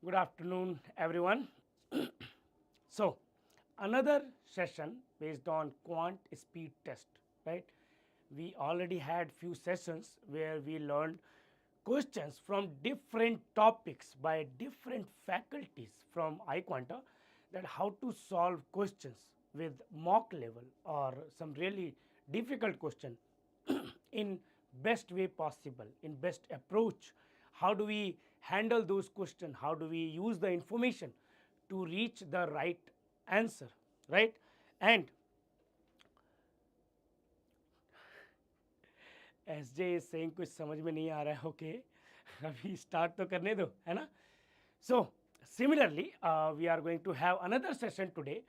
Good afternoon, everyone. So, another session based on quant speed test, right? We already had few sessions where we learned questions from different topics by different faculties from iQuanta, that how to solve questions with mock level or some really difficult question in best way possible, in best approach. How do we handle those questions? How do we use the information to reach the right answer, right? And SJ is saying कुछ समझ में नहीं आ रहा है, okay? अभी start तो करने दो, है ना? So similarly, we are going to have another session today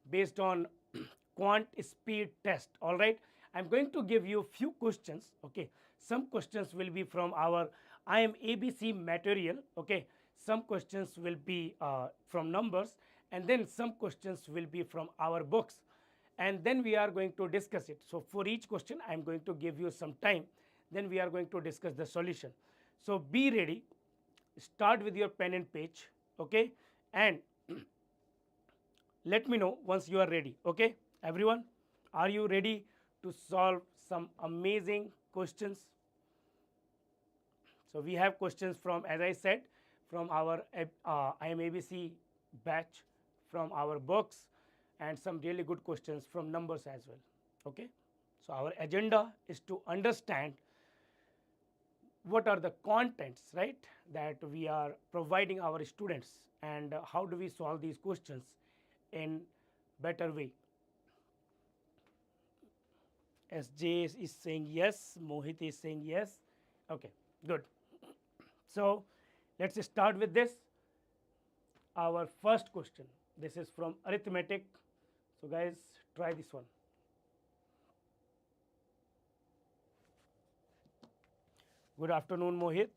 based on quant speed test. All right, I'm going to give you few questions. Okay, some questions will be from our IIMABC material. Okay, some questions will be from numbers, and then some questions will be from our books, and then we are going to discuss it. So for each question, I'm going to give you some time. Then we are going to discuss the solution. So be ready. Start with your pen and page, okay, and let me know once you are ready. Okay, everyone, are you ready to solve some amazing questions? So we have questions from, as I said, from our IIMABC batch, from our books, and some really good questions from numbers as well. Okay, so our agenda is to understand what are the contents, right, that we are providing our students, and how do we solve these questions in better way. SJ is saying yes, Mohit is saying yes. Okay, good. So let's start with this. Our first question, this is from arithmetic. So guys, try this one. Good afternoon, Mohit.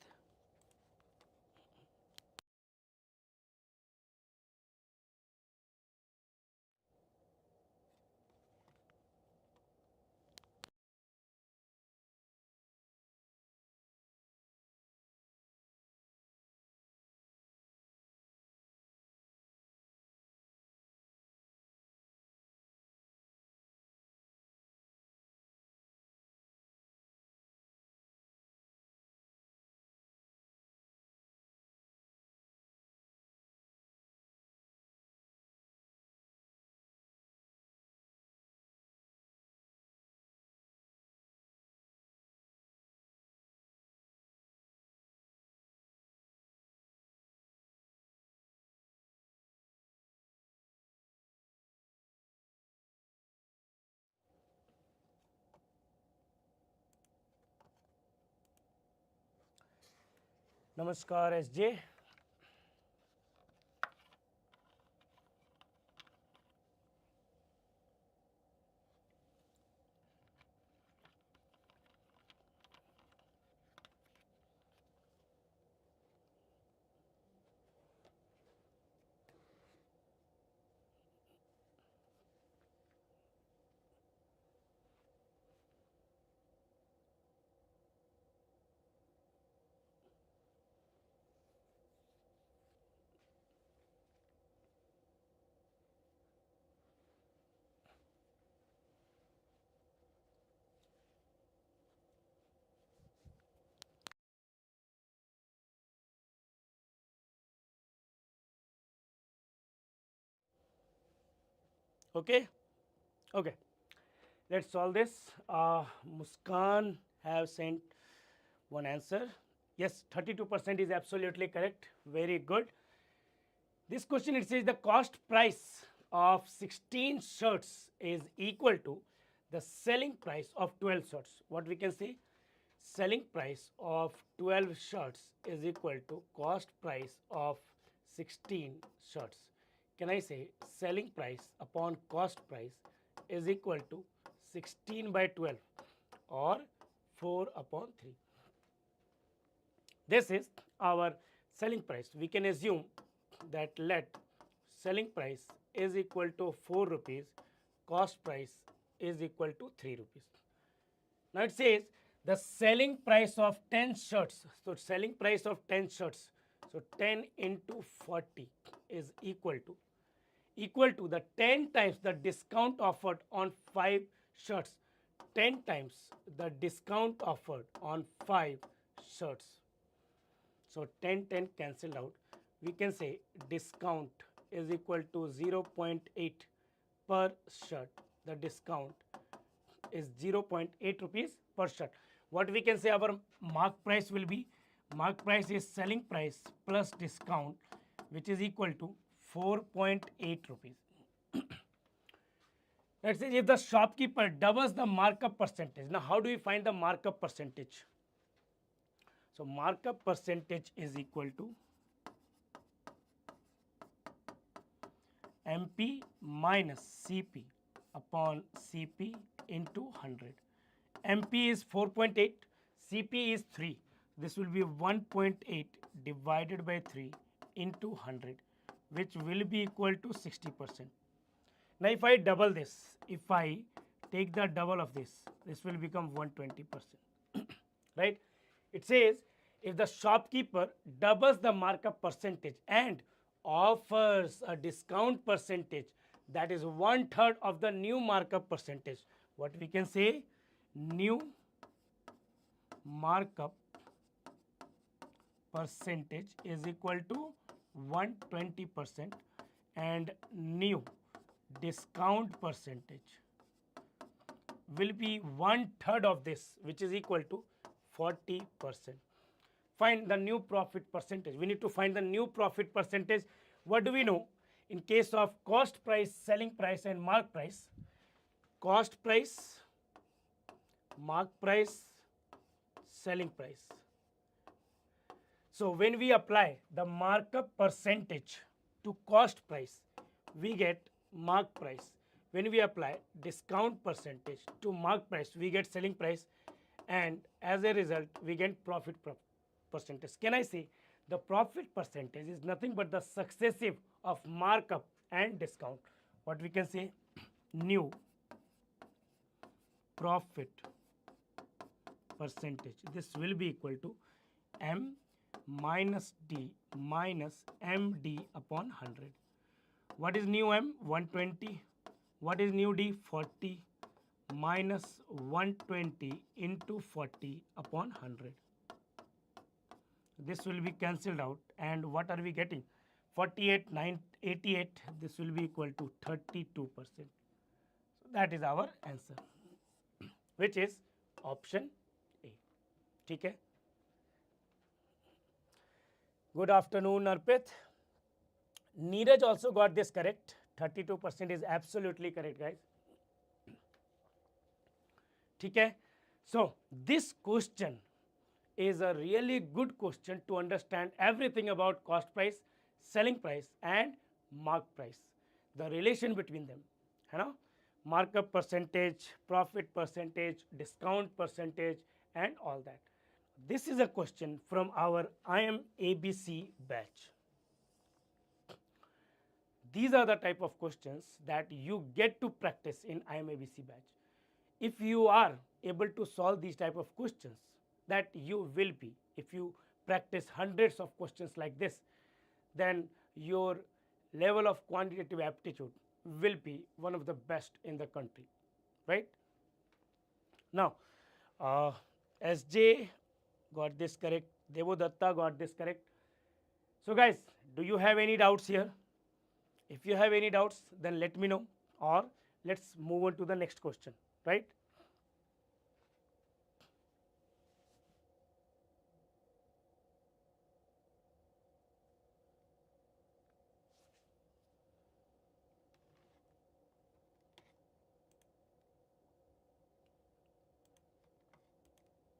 Namaskar, SJ. Okay, okay. Let's solve this. Muskan have sent one answer. Yes, 32% is absolutely correct. Very good. This question, it says the cost price of 16 shirts is equal to the selling price of 12 shirts. What we can say? Selling price of 12 shirts is equal to cost price of 16 shirts. Can I say selling price upon cost price is equal to 16 by 12 or 4 upon 3? This is our selling price. We can assume that let selling price is equal to 4 rupees, cost price is equal to 3 rupees. Now it says the selling price of 10 shirts. So selling price of 10 shirts, So 10 into 40 is equal to the 10 times the discount offered on 5 shirts. 10 times the discount offered on 5 shirts. So 10 cancelled out. We can say discount is equal to 0.8 per shirt. The discount is 0.8 rupees per shirt. What we can say our mark price will be? Mark price is selling price plus discount, which is equal to 4.8 rupees. Let's say if the shopkeeper doubles the markup percentage. Now, how do we find the markup percentage? So, markup percentage is equal to MP minus CP upon CP into 100. MP is 4.8, CP is 3. This will be 1.8 divided by 3 into 100, which will be equal to 60%. Now, if I double this, if I take the double of this, this will become 120%. Right? It says if the shopkeeper doubles the markup percentage and offers a discount percentage that is 1/3 of the new markup percentage, what we can say? New markup percentage is equal to 120% and new discount percentage will be 1/3 of this, which is equal to 40%. Find the new profit percentage. We need to find the new profit percentage. What do we know? In case of cost price, selling price and mark price, cost price, mark price, selling price. So when we apply the markup percentage to cost price, we get mark price. When we apply discount percentage to mark price, we get selling price, and as a result, we get profit percentage. Can I say the profit percentage is nothing but the successive of markup and discount? What we can say? New profit percentage. This will be equal to M minus D minus MD upon 100. What is new M? 120. What is new D? 40 minus 120 into 40 upon 100. This will be cancelled out, and what are we getting? 48, 88. This will be equal to 32%. So that is our answer, which is option A. Okay. Good afternoon, Arpit. Neeraj also got this correct. 32% is absolutely correct, guys. Okay. So this question is a really good question to understand everything about cost price, selling price and mark price, the relation between them, you know, markup percentage, profit percentage, discount percentage and all that. This is a question from our IIMs batch. These are the type of questions that you get to practice in IIMs batch. If you are able to solve these type of questions, that you will be, if you practice hundreds of questions like this, then your level of quantitative aptitude will be one of the best in the country, right? Now, SJ got this correct, Devodatta got this correct. So guys, do you have any doubts here? If you have any doubts, then let me know, or let's move on to the next question, right?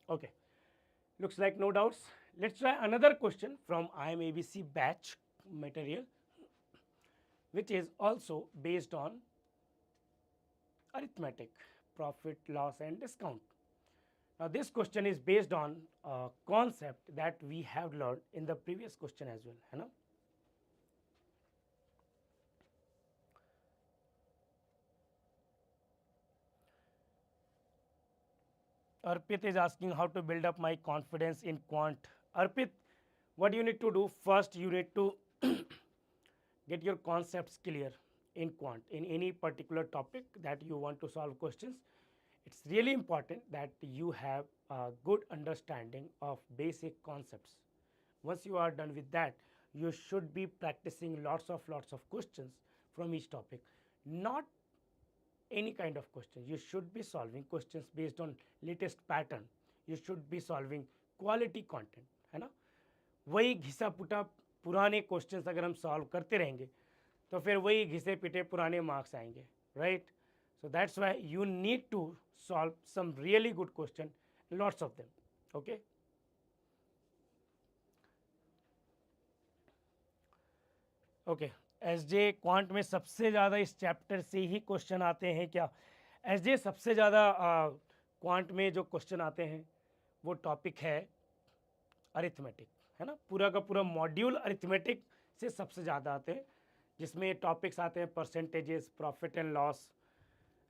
Okay, looks like no doubts. Let's try another question from IIMs batch material, which is also based on arithmetic, profit, loss and discount. Now this question is based on a concept that we have learned in the previous question as well, you know. Arpit is asking how to build up my confidence in quant. Arpit, What you need to do first, you need to get your concepts clear in quant in any particular topic that you want to solve questions. It's really important that you have a good understanding of basic concepts. Once you are done with that, you should be practicing lots of questions from each topic. Not any kind of question, you should be solving questions based on latest pattern. You should be solving quality content, है ना. वही घिसा पुटा पुराने questions अगर हम solve करते रहेंगे तो फिर वही घिसे पिटे पुराने मार्क्स आएंगे, right. So that's why you need to solve some really good question, lots of them. Okay, okay. SJ quant में सबसे ज़्यादा इस चैप्टर से ही क्वेश्चन आते हैं क्या? एसजे सबसे ज़्यादा क्वांट में जो क्वेश्चन आते हैं वो टॉपिक है अरिथमेटिक, है ना. पूरा का पूरा मॉड्यूल अरिथमेटिक से सबसे ज़्यादा आते हैं, जिसमें टॉपिक्स आते हैं percentages, profit and loss,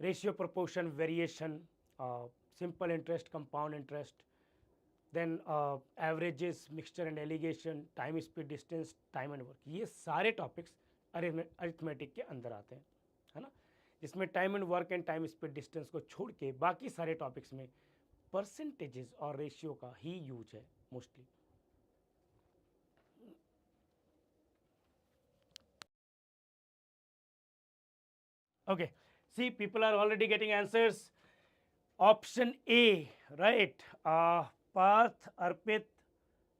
ratio proportion, variation, simple interest, compound interest, then averages, mixture and alligation, time speed distance, time and work. ये सारे टॉपिक्स अरिथमेटिक के अंदर आते हैं, है ना. जिसमें time and work and time speed distance को छोड़ के बाकी सारे टॉपिक्स में परसेंटेजेस और रेशियो का ही यूज है mostly. Okay, see, people are already getting answers. Option A, right? Parth, Arpit,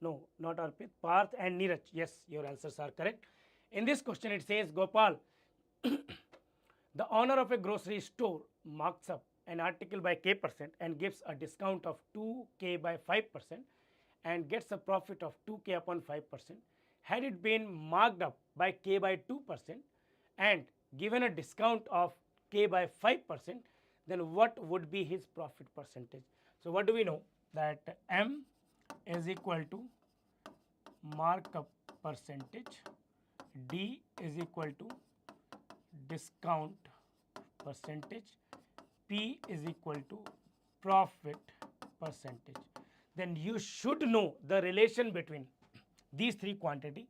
no, not Arpit, Parth and Neeraj. Yes, your answers are correct. In this question, it says, Gopal, the owner of a grocery store marks up an article by K% and gives a discount of 2K by 5% and gets a profit of 2K upon 5%. Had it been marked up by K by 2% and given a discount of K by 5%, then what would be his profit percentage? So, what do we know? That M is equal to markup percentage, D is equal to discount percentage, P is equal to profit percentage. Then you should know the relation between these three quantity.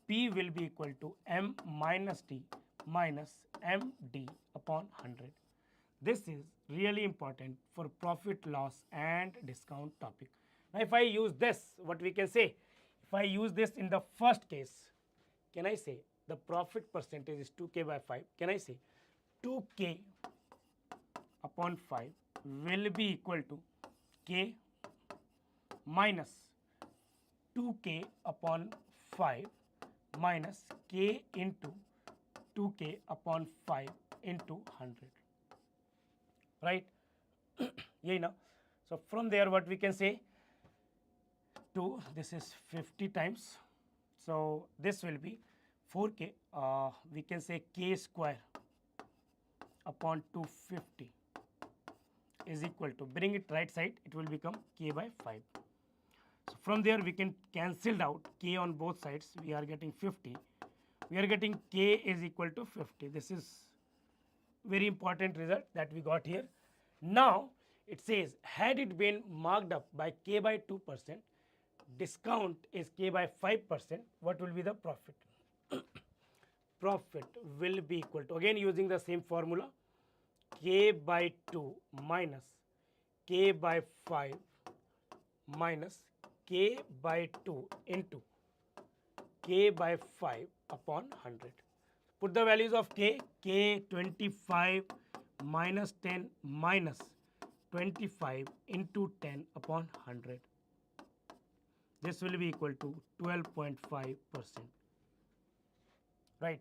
P will be equal to M minus D minus MD upon 100. This is really important for profit, loss and discount topic. Now, if I use this, what we can say? If I use this in the first case, can I say the profit percentage is 2K by 5? Can I say 2K upon 5 will be equal to K minus 2K upon 5 minus K into 2K upon 5 into 100, right? Yeah, now, so from there what we can say, 2, this is 50 times, so this will be 4K, we can say K square upon 250 is equal to, bring it right side, it will become K by 5. So from there we can cancel out K on both sides, we are getting 50. We are getting K is equal to 50. This is very important result that we got here. Now, it says, had it been marked up by K by 2%, discount is K by 5%, what will be the profit? Profit will be equal to, again using the same formula, K by 2 minus K by 5 minus K by 2 into K by 5 upon 100. Put the values of K, K 25 minus 10 minus 25 into 10 upon 100. This will be equal to 12.5%, right?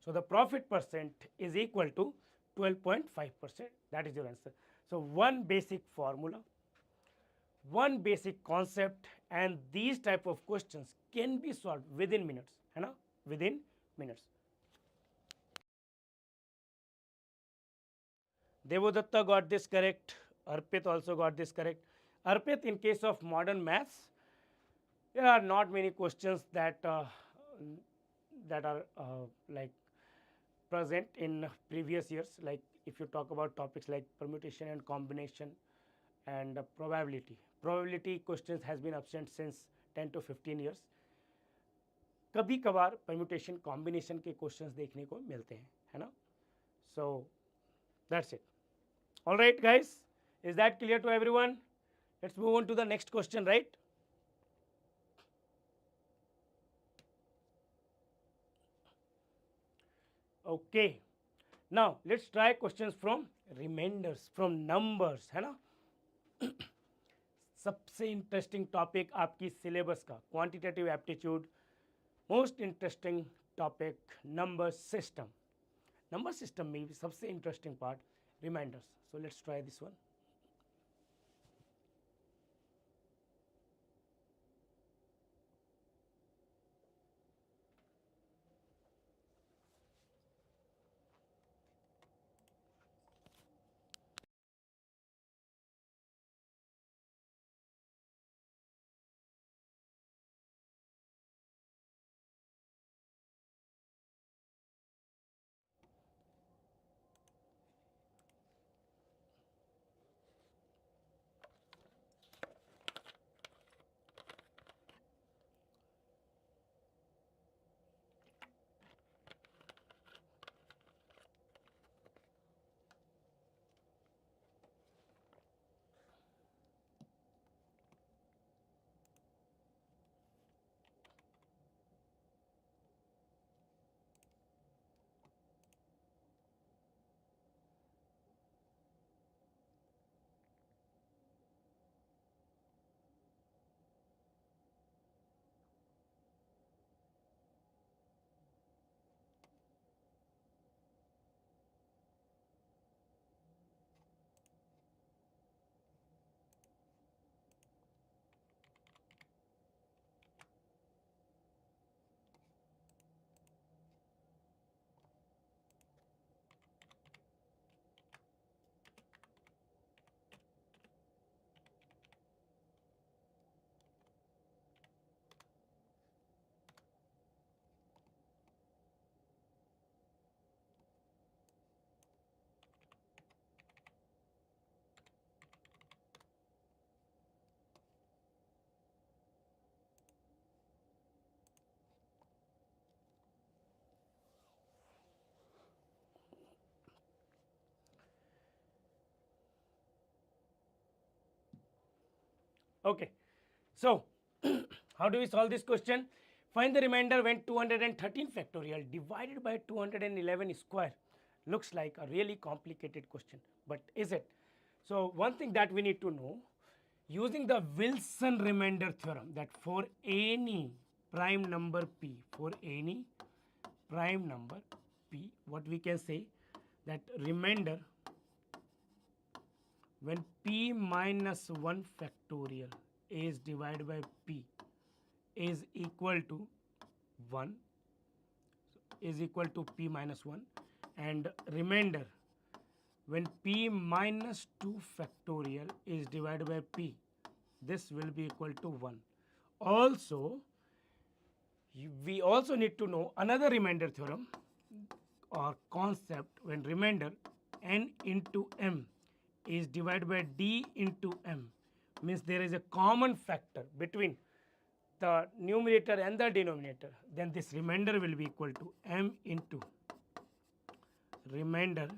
So, the profit percent is equal to 12.5%, that is your answer. So, one basic formula, one basic concept and these type of questions can be solved within minutes, है ना, within minutes. Devodatta got this correct, Arpit also got this correct. Arpit, in case of modern maths, there are not many questions that are like present in previous years, like if you talk about topics like permutation and combination and probability. Probability questions has been absent since 10 to 15 years. कभी कभार permutation combination के questions देखने को मिलते हैं, है ना. So that's it. All right guys, is that clear to everyone? Let's move on to the next question, right. Okay, now let's try questions from remainders, from numbers, है ना. सबसे इंटरेस्टिंग टॉपिक आपकी सिलेबस का quantitative aptitude, most interesting topic number system. Number system में भी सबसे interesting part remainders. So let's try this one. Okay, so how do we solve this question? Find the remainder when 213 factorial divided by 211 square. Looks like a really complicated question, but is it? So one thing that we need to know, using the Wilson remainder theorem, that for any prime number p, for any prime number p, what we can say, that remainder when p minus 1 factorial is divided by p is equal to 1, is equal to p minus 1, and remainder when p minus 2 factorial is divided by p, this will be equal to 1. Also, we also need to know another remainder theorem or concept, when remainder n into m is divided by d into m, means there is a common factor between the numerator and the denominator, then this remainder will be equal to m into remainder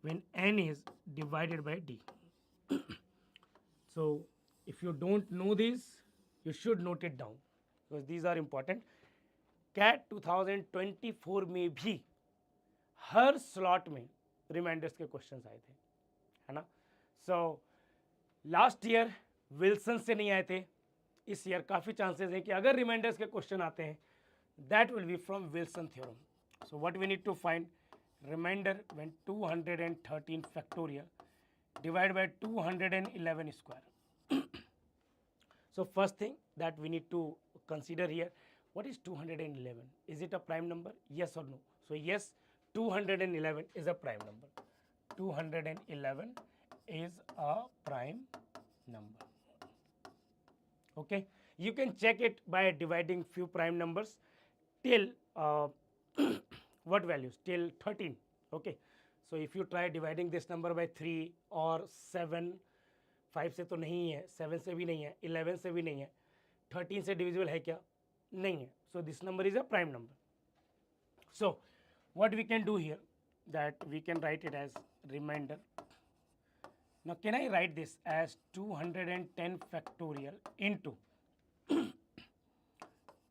when n is divided by d. So if you don't know this, you should note it down because these are important. CAT 2024 में भी हर slot में reminders के questions आए थे, है ना. So last year Wilson से नहीं आए थे, इस ईयर काफ़ी चांसेस हैं कि अगर रिमाइंडर्स के क्वेश्चन आते हैं that will be from Wilson theorem. So what we need to find remainder when 213 factorial divided by 211 square. So first thing that we need to consider here, what is 211? Is it a prime number? Yes or no? So yes, 211 is a prime number. 211 is a prime number. Okay, you can check it by dividing few prime numbers till what values? Till 13. Okay, so if you try dividing this number by 3 or 7, 5 से तो नहीं है, 7 से भी नहीं है, 11 से भी नहीं है, 13 से डिविजिबल है क्या? नहीं है. So this number is a prime number. So what we can do here, that we can write it as remainder. Now can I write this as 210 factorial into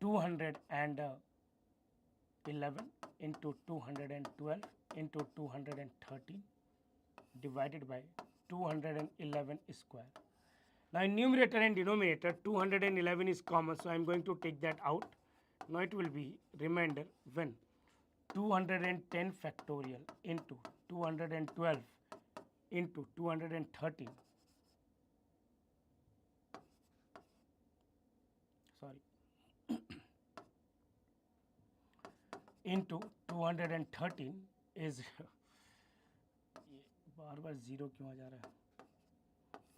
211 into 212 into 213 divided by 211 square. Now in numerator and denominator 211 is common, so I am going to take that out. Now it will be remainder when 210 factorial into 212 into 213, sorry, into 213 is bar bar zero क्यों आ जा रहा है,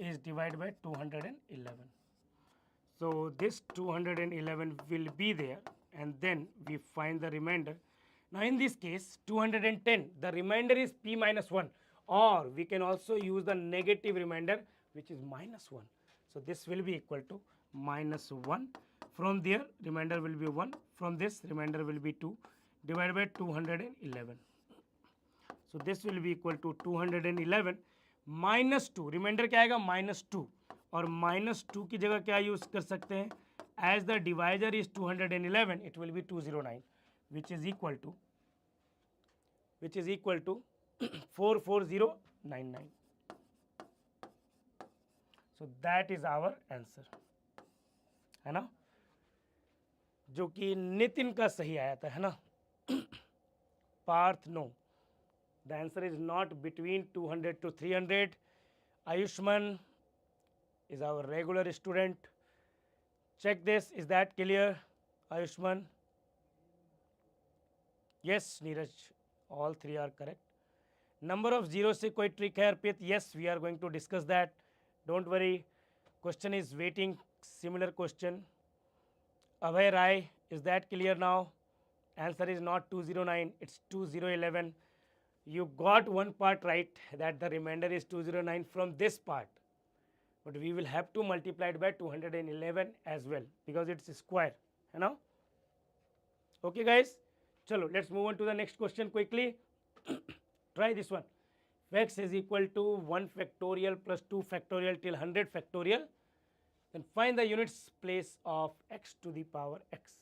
is divided by 211. So this 211 will be there, and then we find the remainder. Now in this case 210, the remainder is p minus 1, or we can also use the negative remainder, which is minus 1. So this will be equal to minus 1. From there remainder will be 1, from this remainder will be 2 divided by 211. So this will be equal to 211 minus 2. Reminder क्या आएगा? Minus 2. और minus 2 की जगह क्या use कर सकते हैं? As the divisor is 211, it will be 209, which is equal to 44099. So that is our answer, है ना, जो कि नितिन का सही आया था, है ना. Parth no, the answer is not between 200 to 300. Ayushman is our regular student. Check this, is that clear, Ayushman? Yes, Neeraj, all three are correct. Number of zeros से कोई trick है अर्पित? Yes, we are going to discuss that. Don't worry, question is waiting, similar question. Abhay Rai, is that clear now? Answer is not 209, it's 2011. You got one part right, that the remainder is 209 from this part, but we will have to multiply it by 211 as well, because it's a square, you know. Okay guys, chalo, let's move on to the next question quickly. Try this one. If x is equal to 1 factorial plus 2 factorial till 100 factorial, then find the units place of x to the power x.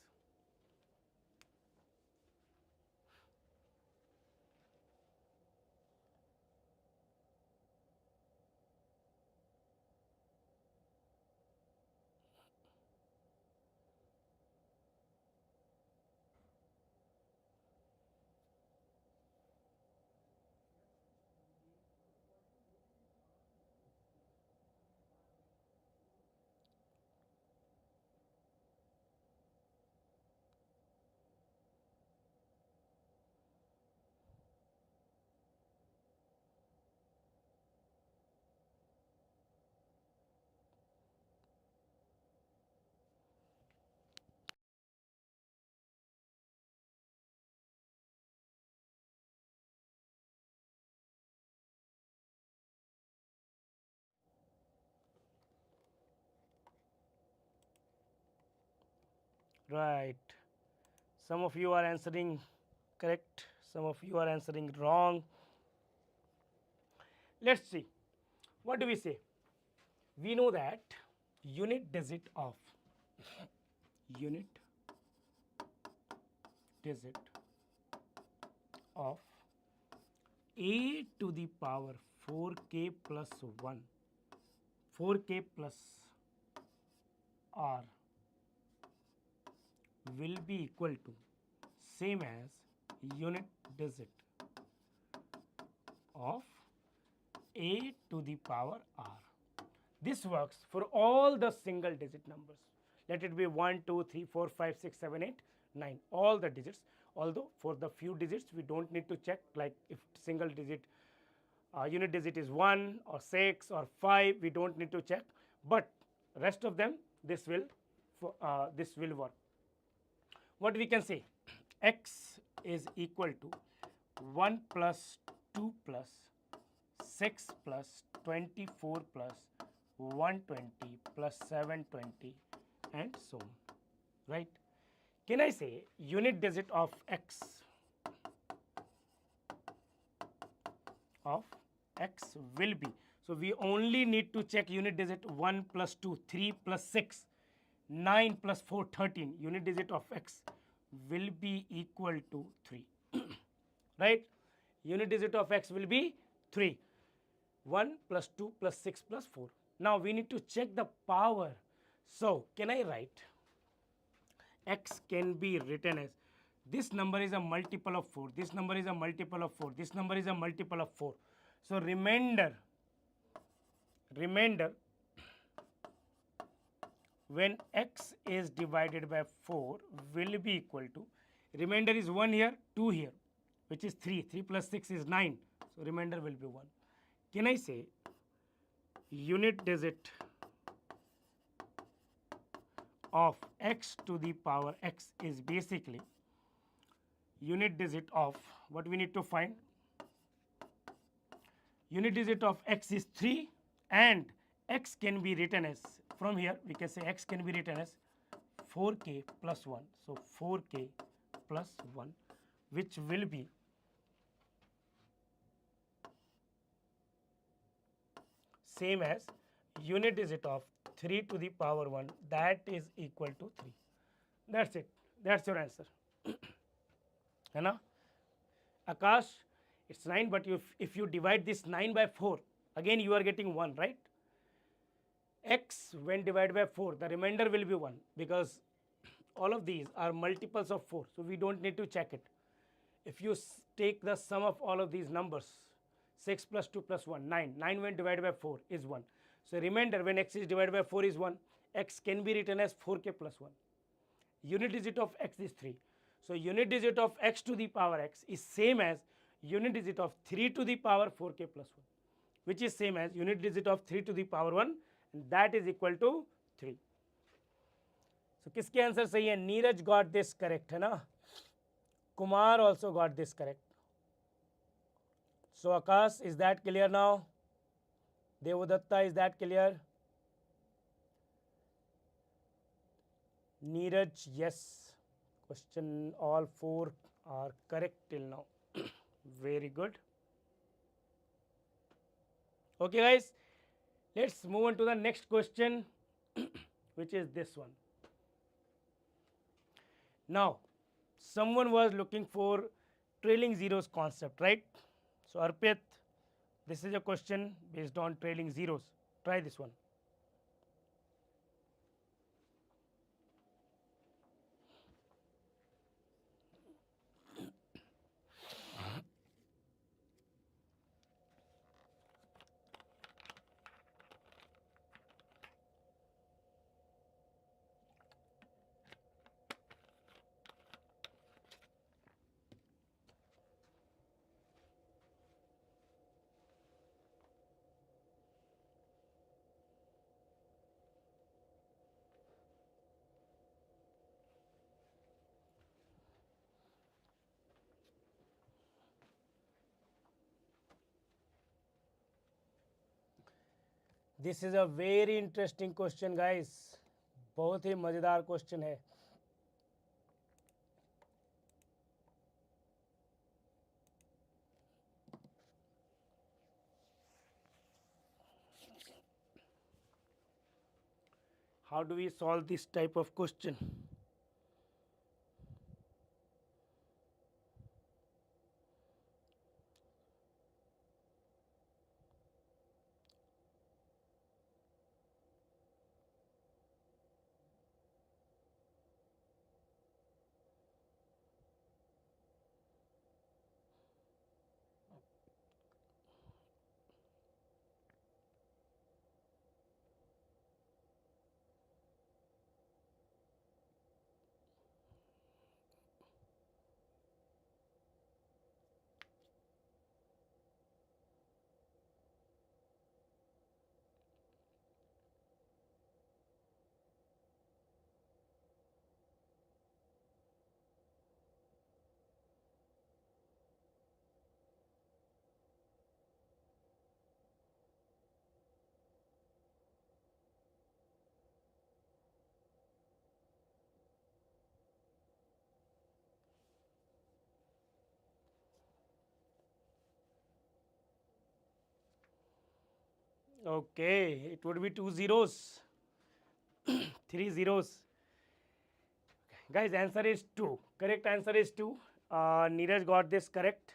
Right. Some of you are answering correct, some of you are answering wrong. Let's see. What do we say? We know that unit digit of a to the power 4k plus 1, 4k plus r will be equal to same as unit digit of a to the power r. This works for all the single digit numbers. Let it be 1, 2, 3, 4, 5, 6, 7, 8, 9, all the digits. Although for the few digits we don't need to check, like if single digit unit digit is 1 or 6 or 5, we don't need to check, but rest of them this will work. What we can say? X is equal to 1 plus 2 plus 6 plus 24 plus 120 plus 720 and so on, right? Can I say unit digit of x will be, so we only need to check unit digit 1 plus 2, 3 plus 6, 9 plus 4, 13. Unit digit of x will be equal to 3. Right? Unit digit of x will be 3. 1 plus 2 plus 6 plus 4. Now we need to check the power. So can I write x can be written as, this number is a multiple of 4, this number is a multiple of 4, this number is a multiple of 4. So remainder when x is divided by 4 will be equal to, remainder is 1 here, 2 here, which is 3. 3 plus 6 is 9. So remainder will be 1. Can I say unit digit of x to the power x is basically unit digit of, what we need to find? Unit digit of x is 3 and x can be written as, from here we can say x can be written as 4k plus 1. So 4k plus 1, which will be same as unit digit of 3 to the power 1, that is equal to 3. That's it. That's your answer. है ना? Akash, it's 9, but if you divide this 9 by 4, again you are getting 1, right? X when divided by 4, the remainder will be 1, because all of these are multiples of 4, so we don't need to check it. If you take the sum of all of these numbers, 6 plus 2 plus 1, 9. 9 when divided by 4 is 1. So remainder when x is divided by 4 is 1. X can be written as 4k plus 1. Unit digit of x is 3. So unit digit of x to the power x is same as unit digit of 3 to the power 4k plus 1, which is same as unit digit of 3 to the power 1, and that is equal to 3. So किसके answer सही है? Neeraj got this correct, है ना? Kumar also got this correct. So Akash, is that clear now? Devodatta, is that clear? Neeraj, yes. Question all 4 are correct till now. Very good. Okay guys, let's move on to the next question, which is this one. Now, someone was looking for trailing zeros concept, right? So Arpit, this is a question based on trailing zeros. Try this one. This is a very interesting question, guys. बहुत ही मजेदार question है. How do we solve this type of question? Okay, it would be 2 zeros, 3 zeros. Guys, answer is 2. Correct answer is 2. Neeraj got this correct.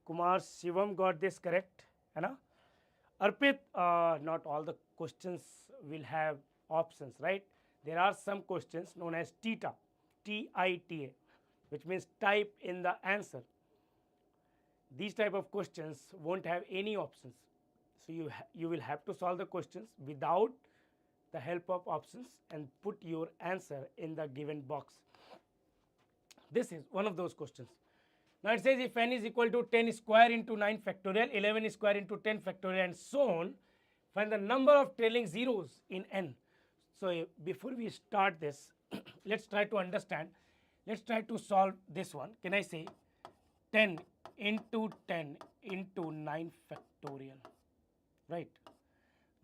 Kumar Shivam got this correct. है ना? Arpit, not all the questions will have options, right? There are some questions known as TITA, TITA, which means type in the answer. These type of questions won't have any options. So you will have to solve the questions without the help of options and put your answer in the given box. This is one of those questions. Now it says if n is equal to 10 square into 9 factorial, 11 square into 10 factorial and so on, find the number of trailing zeros in n. So before we start this, let's try to understand. Let's try to solve this one. Can I say 10 into 10 into 9 factorial, right?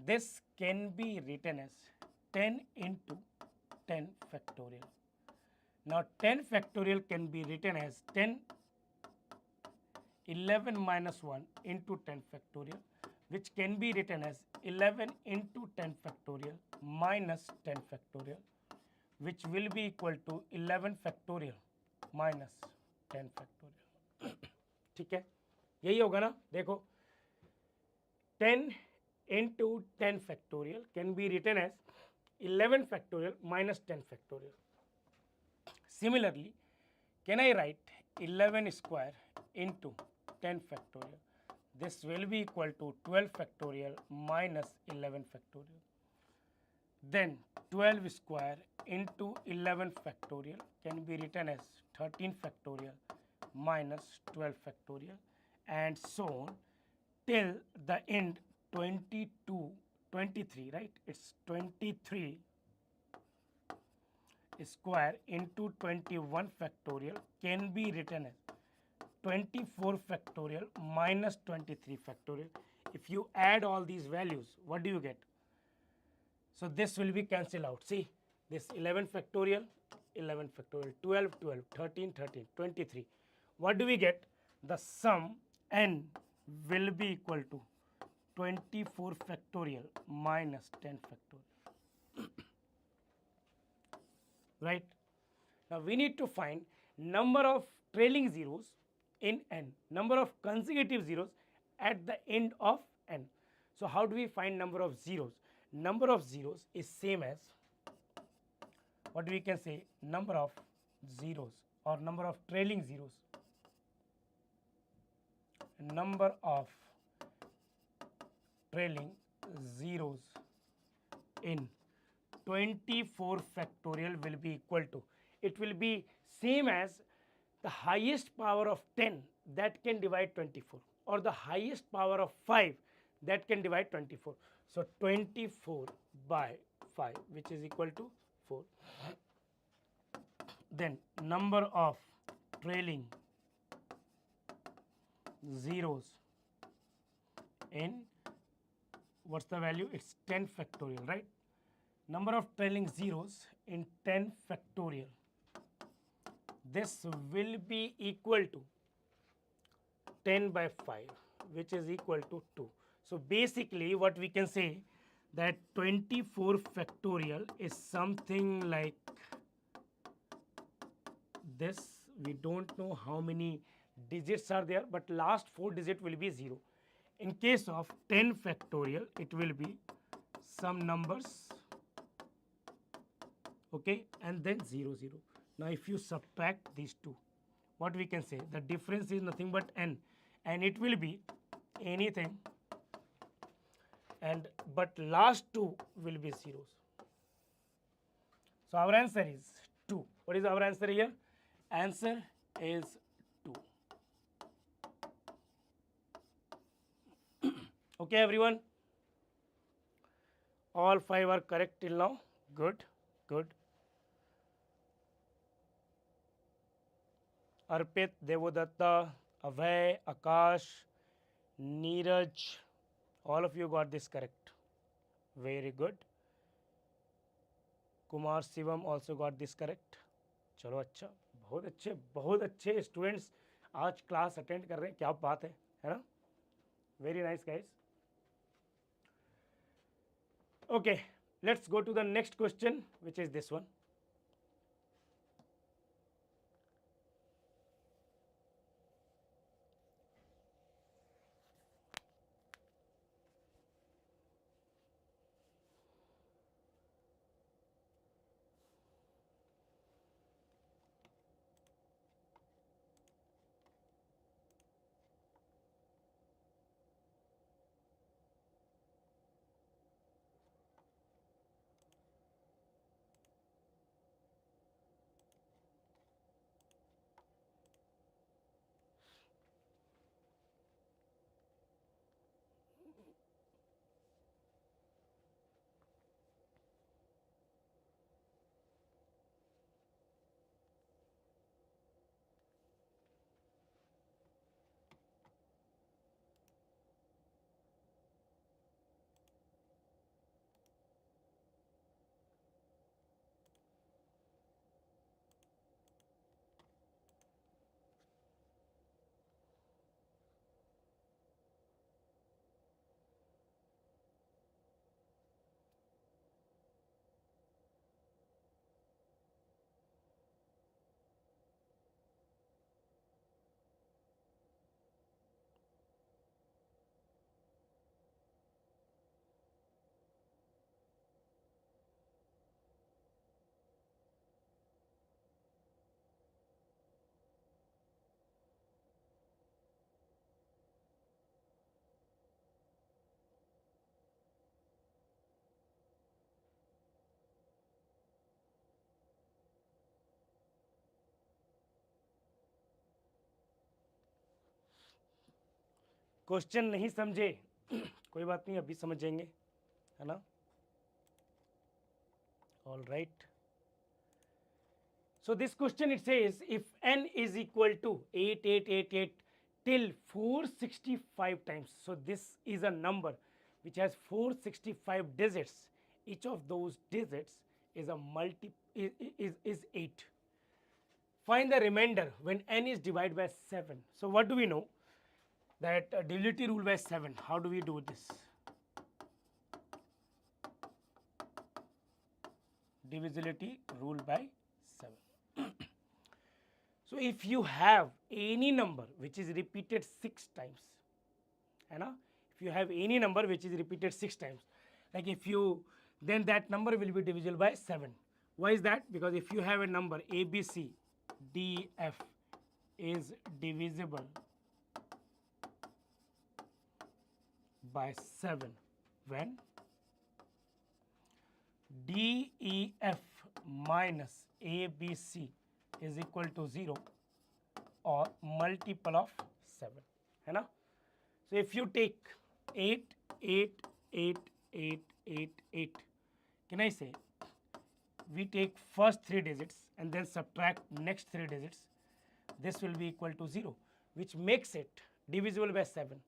This can be written as 10 into 10 factorial. Now 10 factorial can be written as 10 11 minus 1 into 10 factorial, which can be written as 11 into 10 factorial minus 10 factorial, which will be equal to 11 factorial minus 10 factorial. ठीक है, यही होगा ना? देखो 10 into 10 factorial can be written as 11 factorial minus 10 factorial. Similarly, can I write 11 square into 10 factorial? This will be equal to 12 factorial minus 11 factorial. Then 12 square into 11 factorial can be written as 13 factorial minus 12 factorial and so on till the end 23, right? It's 23 square into 21 factorial can be written as 24 factorial minus 23 factorial. If you add all these values, what do you get? So this will be cancelled out. See, this 11 factorial, 11 factorial, 12, 12, 13, 13, 23. What do we get? The sum n will be equal to 24 factorial minus 10 factorial. Right? Now we need to find number of trailing zeros in n, number of consecutive zeros at the end of n. So how do we find number of zeros? Number of zeros is same as, what we can say, number of zeros or number of trailing zeros. Number of trailing zeros in 24 factorial will be equal to, it will be same as the highest power of 10 that can divide 24 or the highest power of 5 that can divide 24. So 24 by 5, which is equal to 4. Then number of trailing zeros in, what's the value? It's 10 factorial, right? Number of trailing zeros in 10 factorial. This will be equal to 10 by 5, which is equal to 2. So basically what we can say that 24 factorial is something like this. We don't know how many digits are there, but last 4 digit will be 0. In case of 10 factorial, it will be some numbers, okay, and then 0, 0. Now if you subtract these two, what we can say, the difference is nothing but n, and it will be anything, and but last 2 will be zeros. So our answer is 2. What is our answer here? Answer is 2. Okay everyone, all 5 are correct till now. Good, good. Arpit, Devadatta, Abhay, Akash, Neeraj, all of you got this correct. Very good. Kumar Shivam also got this correct. चलो अच्छा, बहुत अच्छे students आज class attend कर रहे हैं, क्या बात है ना? Very nice guys. Okay, let's go to the next question, which is this one. Question नहीं समझे कोई बात नहीं, अभी समझेंगे, है ना? All right. So this question, it says if n is equal to 8888 till 465 times. So this is a number which has 465 digits. Each of those digits is a is 8. Find the remainder when n is divided by 7. So what do we know? That divisibility rule by 7. How do we do this? Divisibility rule by 7. So if you have any number which is repeated 6 times, है ना? If you have any number which is repeated 6 times, like if you, then that number will be divisible by 7. Why is that? Because if you have a number A, B, C, D, F is divisible by 7 when D, E, F minus A, B, C is equal to 0 or multiple of 7, है ना? So if you take 8, 8, 8, 8, 8, 8, can I say we take first 3 digits and then subtract next 3 digits, this will be equal to 0, which makes it divisible by 7.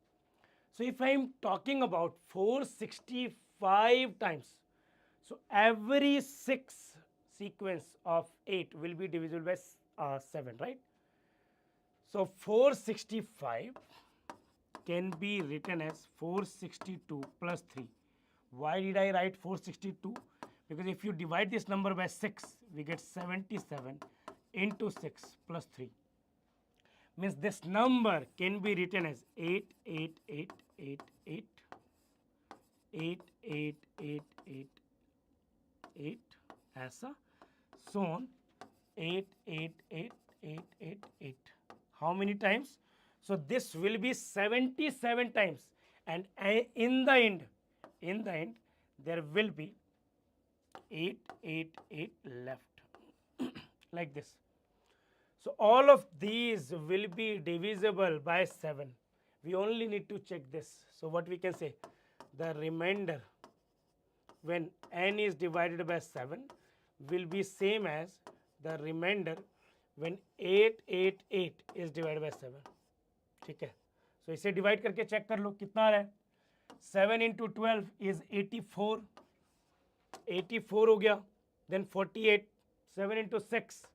So if I am talking about 465 times, so every 6 sequence of 8 will be divisible by 7, right? So 465 can be written as 462 plus 3. Why did I write 462? Because if you divide this number by 6, we get 77 into 6 plus 3. Means this number can be written as 8, 8, 8, 8, 8, 8, 8, 8, 8, 8, ऐसा, so on, 8, 8, 8, 8, 8, 8. How many times? So this will be 77 times, and in the end, there will be 8, 8, 8 left, like this. So all of these will be divisible by 7. We only need to check this. So what we can say, the remainder when n is divided by 7 will be same as the remainder when 8, 8, 8 is divided by 7. ठीक है? So इसे divide करके check कर लो कितना आ रहा है. 7 into 12 is 84. 84 हो गया. Then 48. 7 into 6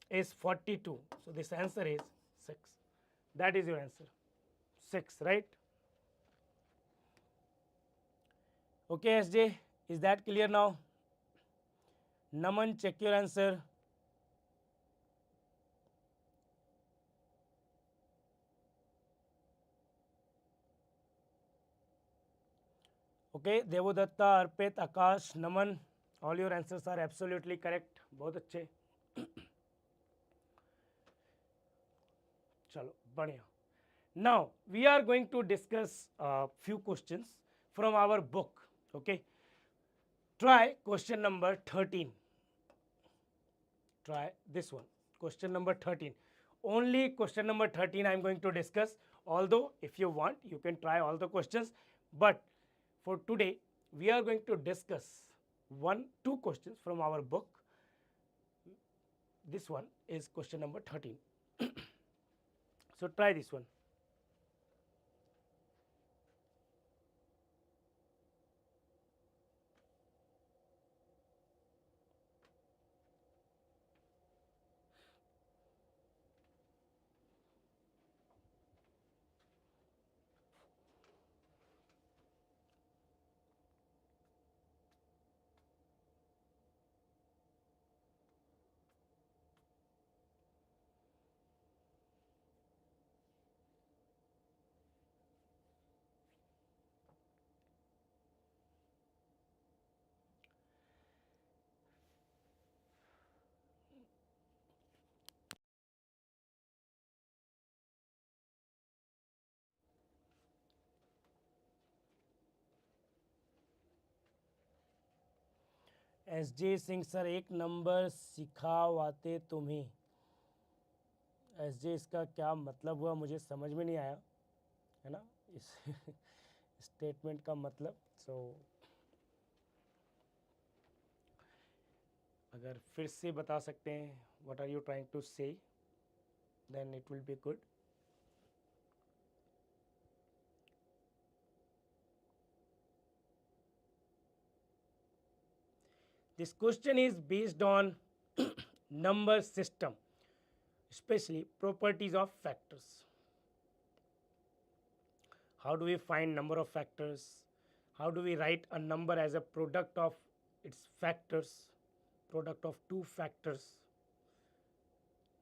is 42. So this answer is 6. That is your answer. 6, right? Okay, SJ. Is that clear now? Naman, check your answer. Okay, Devodatta, Arpit, Akash, Naman, all your answers are absolutely correct. बहुत अच्छे. चलो बढ़िया. Now we are going to discuss a few questions from our book. Okay, try question number 13. Try this one, question number 13. Only question number 13 I am going to discuss, although if you want you can try all the questions, but for today we are going to discuss two questions from our book. This one is question number 13. So try this one. SJ Singh sir एक number सिखावाते तुम्हें. SJ इसका क्या मतलब हुआ मुझे समझ में नहीं आया, है ना, इस स्टेटमेंट का मतलब. सो अगर फिर से बता सकते हैं what are you trying to say, then it will be good. This question is based on number system, especially properties of factors. How do we find number of factors? How do we write a number as a product of its factors, product of two factors?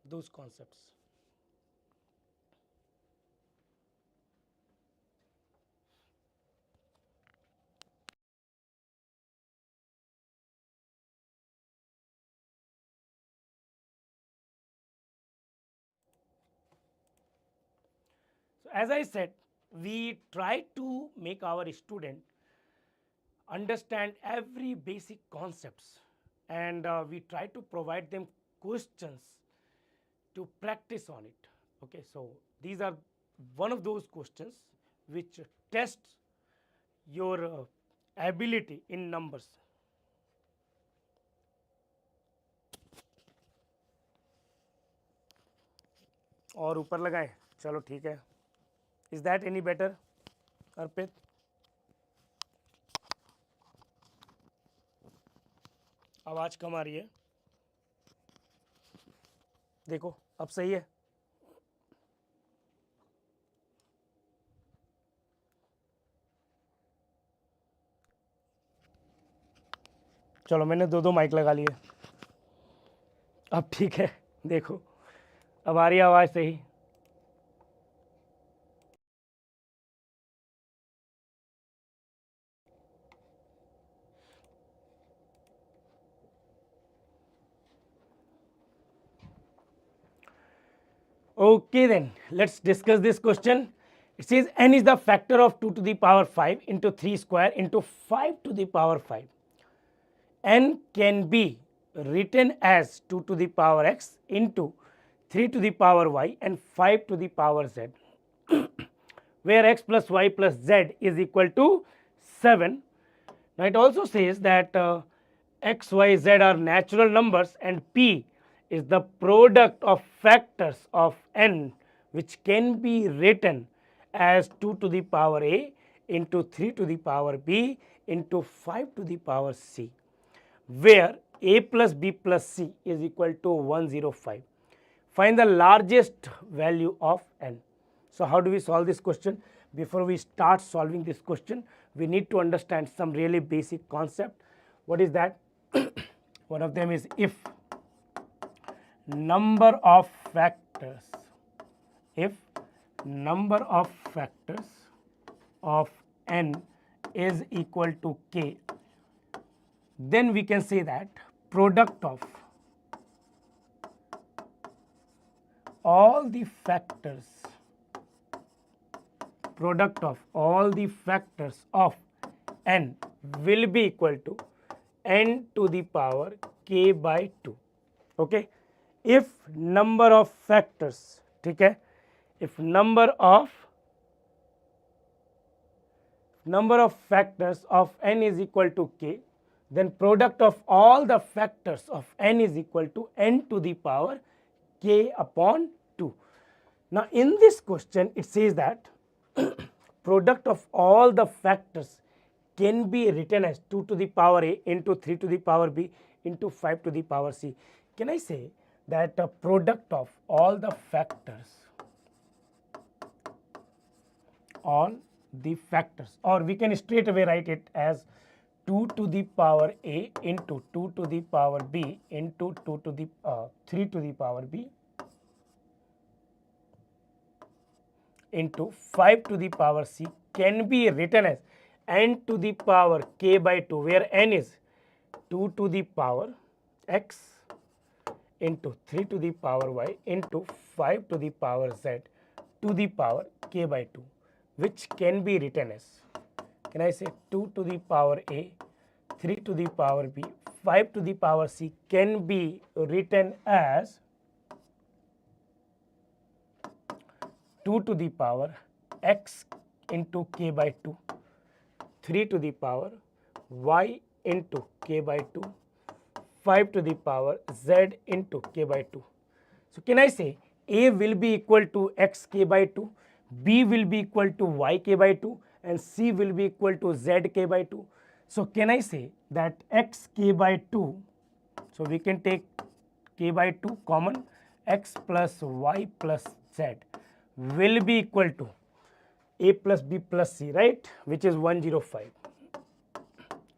Those concepts. So as I said, we try to make our student understand every basic concepts, and we try to provide them questions to practice on it. Okay, so these are one of those questions which tests your ability in numbers. और ऊपर लगाए, चलो ठीक है. Is that any better, Arpit? आवाज कम आ रही है, देखो अब सही है. चलो मैंने दो माइक लगा लिए, अब ठीक है. देखो अब आ रही है आवाज सही. Okay, then let's discuss this question. It says n is the factor of 2 to the power 5 into 3 square into 5 to the power 5. N can be written as 2 to the power x into 3 to the power y and 5 to the power z, where x plus y plus z is equal to 7. Now it also says that x, y, z are natural numbers and p is the product of factors of n which can be written as 2 to the power a into 3 to the power b into 5 to the power c, where a plus b plus c is equal to 105. Find the largest value of n. So how do we solve this question? before we start solving this question, we need to understand some really basic concept. What is that? One of them is if number of factors of n is equal to k, then we can say that product of all the factors of n will be equal to n to the power k by 2. Okay, if number of factors, ठीक है, if number of factors of n is equal to k, then product of all the factors of n is equal to n to the power k upon 2. Now in this question it says that product of all the factors can be written as 2 to the power a into 3 to the power b into 5 to the power c. Can I say that the product of all the factors or we can straight away write it as 2 to the power a into 2 to the power b into 2 to the 3 to the power b into 5 to the power c can be written as n to the power k by 2, where n is 2 to the power x into 3 to the power y into 5 to the power z to the power k by 2, which can be written as, can I say 2 to the power a, 3 to the power b, 5 to the power c can be written as 2 to the power x into k by 2, 3 to the power y into k by 2, 5 to the power z into k by 2. So can I say a will be equal to x k by 2, b will be equal to y k by 2 and c will be equal to z k by 2. So can I say that x k by 2, so we can take k by 2 common, x plus y plus z will be equal to a plus b plus c, right, which is 105.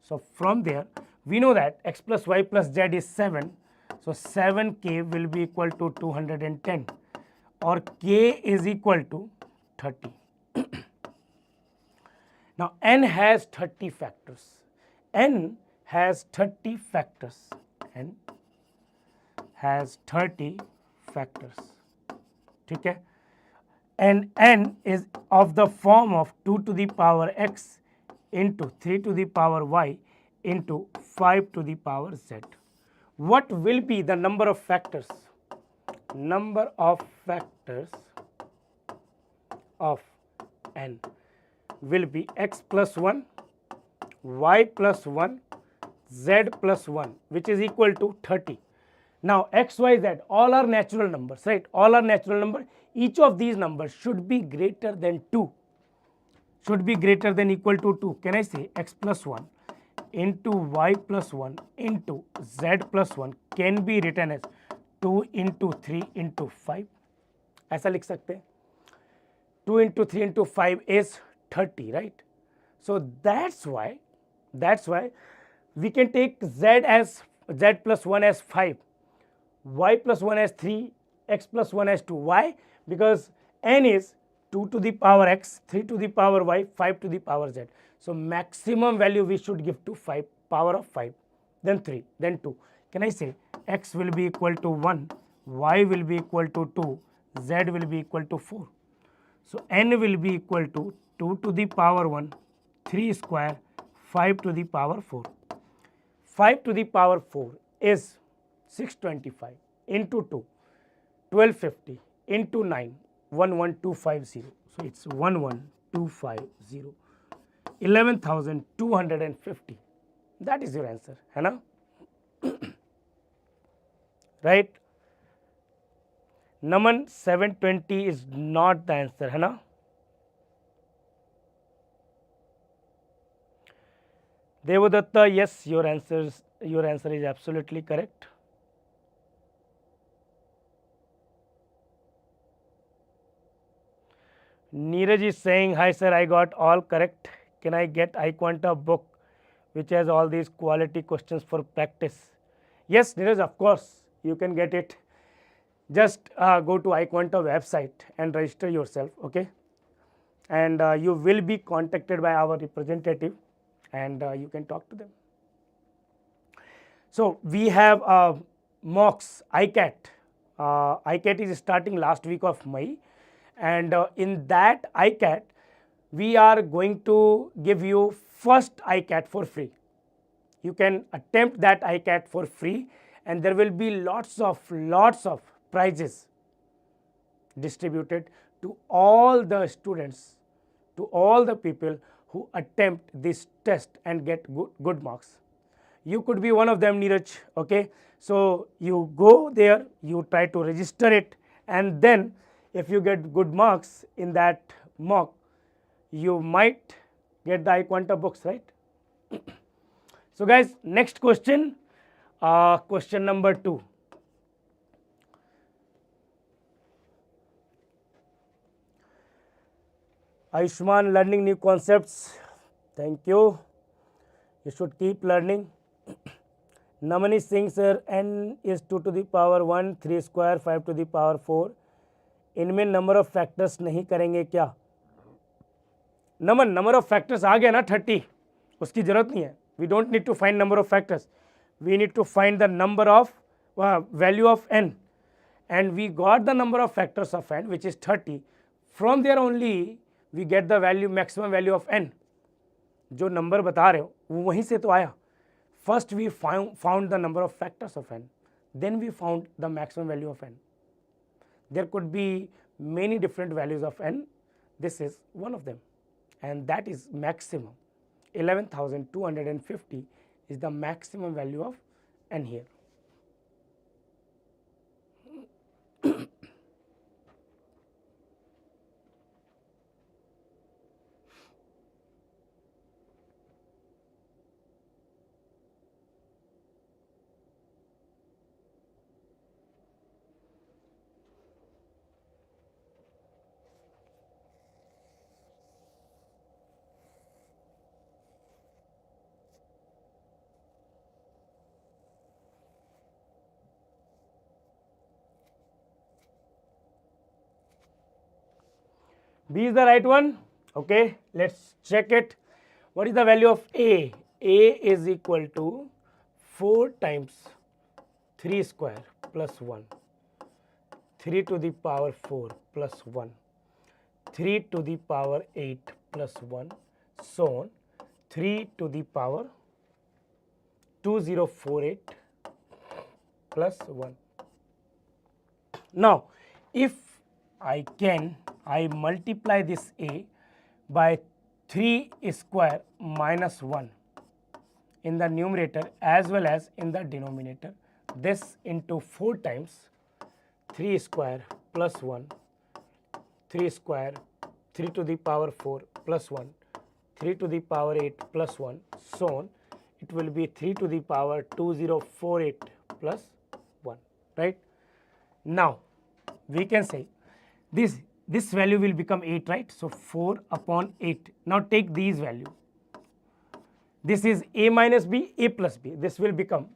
So from there we know that x plus y plus z is 7, so 7k will be equal to 210 or k is equal to 30. Now n has 30 factors, n has 30 factors, n has 30 factors, ठीक है, and n is of the form of 2 to the power x into 3 to the power y into 5 to the power z. What will be the number of factors? Number of factors of n will be x plus 1, y plus 1, z plus 1, which is equal to 30. Now x, y, z all are natural numbers, right? All are natural numbers. Each of these numbers should be greater than 2, should be greater than equal to 2. Can I say x plus 1 into y plus 1 into z plus 1 can be written as 2 into 3 into 5. ऐसा लिख सकते हैं, 2 into 3 into 5 is 30, right? So that's why we can take z plus 1 as 5, y plus 1 as 3, x plus 1 as 2. Why? Because n is 2 to the power x, 3 to the power y, 5 to the power z. So maximum value we should give to 5, power of 5, then 3, then 2. Can I say x will be equal to 1, y will be equal to 2, z will be equal to 4. So n will be equal to 2 to the power 1, 3 square, 5 to the power 4. 5 to the power 4 is 625 into 2, 1250 into 9, 11250. So it's 11250, 11,250. That is your answer, है ना? Right? Naman, 720 is not the answer, है ना? Devadatta, yes, your answer is absolutely correct. Neeraj is saying, hi sir, I got all correct. Can I get iQuanta book which has all these quality questions for practice? Yes, Neeraj, of course, you can get it. Just go to iQuanta website and register yourself, okay? And you will be contacted by our representative and you can talk to them. So, we have mocks ICAT. ICAT is starting last week of May, and in that ICAT we are going to give you first ICAT for free. You can attempt that ICAT for free and there will be lots of prizes distributed to all the students, to all the people who attempt this test and get good marks. You could be one of them, Neeraj, okay? So, you go there, you try to register it, and then if you get good marks in that mock, you might get the iQuanta books, right? So, guys, next question, question number 2. Ayushman, learning new concepts. Thank you. You should keep learning. Namani Singh sir, n is 2 to the power 1, 3 square, 5 to the power 4. इनमें number of factors नहीं करेंगे क्या? Naman, number of factors आ गया ना 30, उसकी जरूरत नहीं है. We don't need to find number of factors, we need to find the number of value of n, and we got the number of factors of n which is 30. From there only we get the value, maximum value of n. जो number बता रहे हो वो वहीं से तो आया. First we found the number of factors of n, then we found the maximum value of n. There could be many different values of n. This is one of them, and that is maximum. 11,250 is the maximum value of n here. B is the right one. Okay, let's check it. What is the value of A? A is equal to 4 times 3 square plus 1, 3 to the power 4 plus 1, 3 to the power 8 plus 1, so on, 3 to the power 2048 plus 1. Now, if I multiply this A by 3 square minus 1 in the numerator as well as in the denominator, this into 4 times 3 square plus 1, 3 square, 3 to the power 4 plus 1, 3 to the power 8 plus 1, so on, it will be 3 to the power 2048 plus 1, right? Now, we can say this value will become 8, right? So, 4 upon 8. Now, take these value. This is A minus B, A plus B. This will become,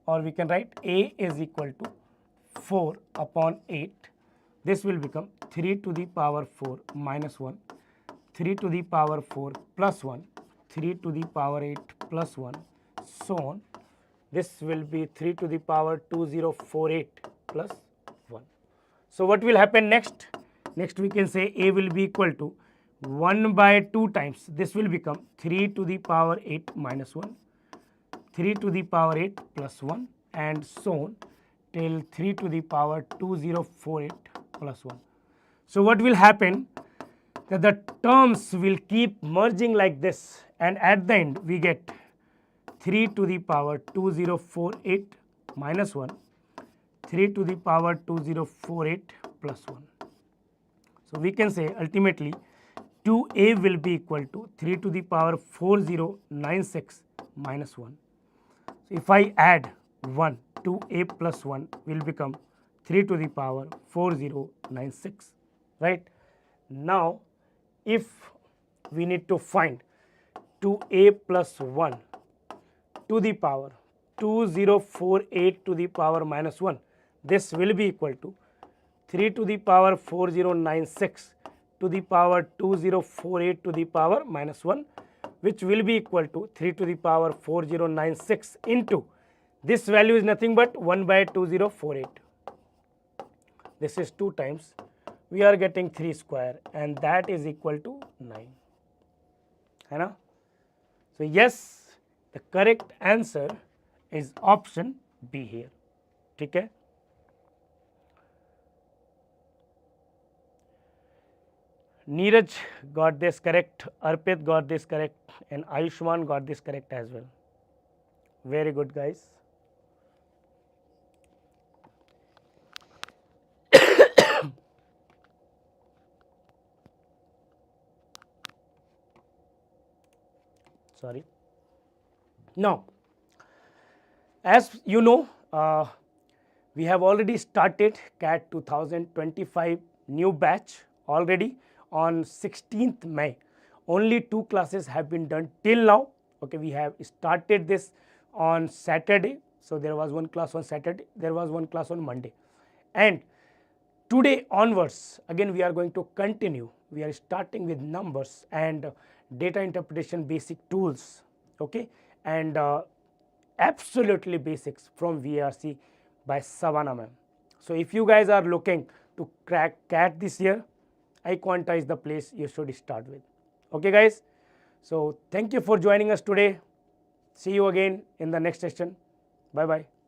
or we can write A is equal to 4 upon 8. This will become 3 to the power 4 minus 1, 3 to the power 4 plus 1, 3 to the power 8 plus 1, so on. This will be 3 to the power 2048 plus 1. So, what will happen next? Next we can say A will be equal to 1 by 2 times. This will become 3 to the power 8 minus 1, 3 to the power 8 plus 1, and so on till 3 to the power 2048 plus 1. So, what will happen? That the terms will keep merging like this, and at the end we get 3 to the power 2048 minus 1, 3 to the power 2048 plus 1. So, we can say ultimately 2A will be equal to 3 to the power 4096 minus 1. So, if I add 1, 2A plus 1 will become 3 to the power 4096, right? Now if we need to find 2a plus 1 to the power 2048 to the power minus 1, this will be equal to 3 to the power 4096 to the power 2048 to the power minus 1, which will be equal to 3 to the power 4096 into this value is nothing but 1 by 2048. This is 2 times. We are getting 3 square and that is equal to 9. है ना? So yes, the correct answer is option B here. ठीक है? Neeraj got this correct, Arpit got this correct, and Ayushman got this correct as well. Very good, guys. Sorry. Now, as you know, we have already started CAT 2025 new batch already on 16th May. Only 2 classes have been done till now. Okay, we have started this on Saturday. So there was 1 class on Saturday, there was 1 class on Monday, and today onwards again we are going to continue. We are starting with numbers and data interpretation basic tools, okay, and absolutely basics from VRC by Savannah ma'am. So if you guys are looking to crack CAT this year, iQuanta is the place you should start with. Okay guys, so thank you for joining us today. See you again in the next session. Bye bye.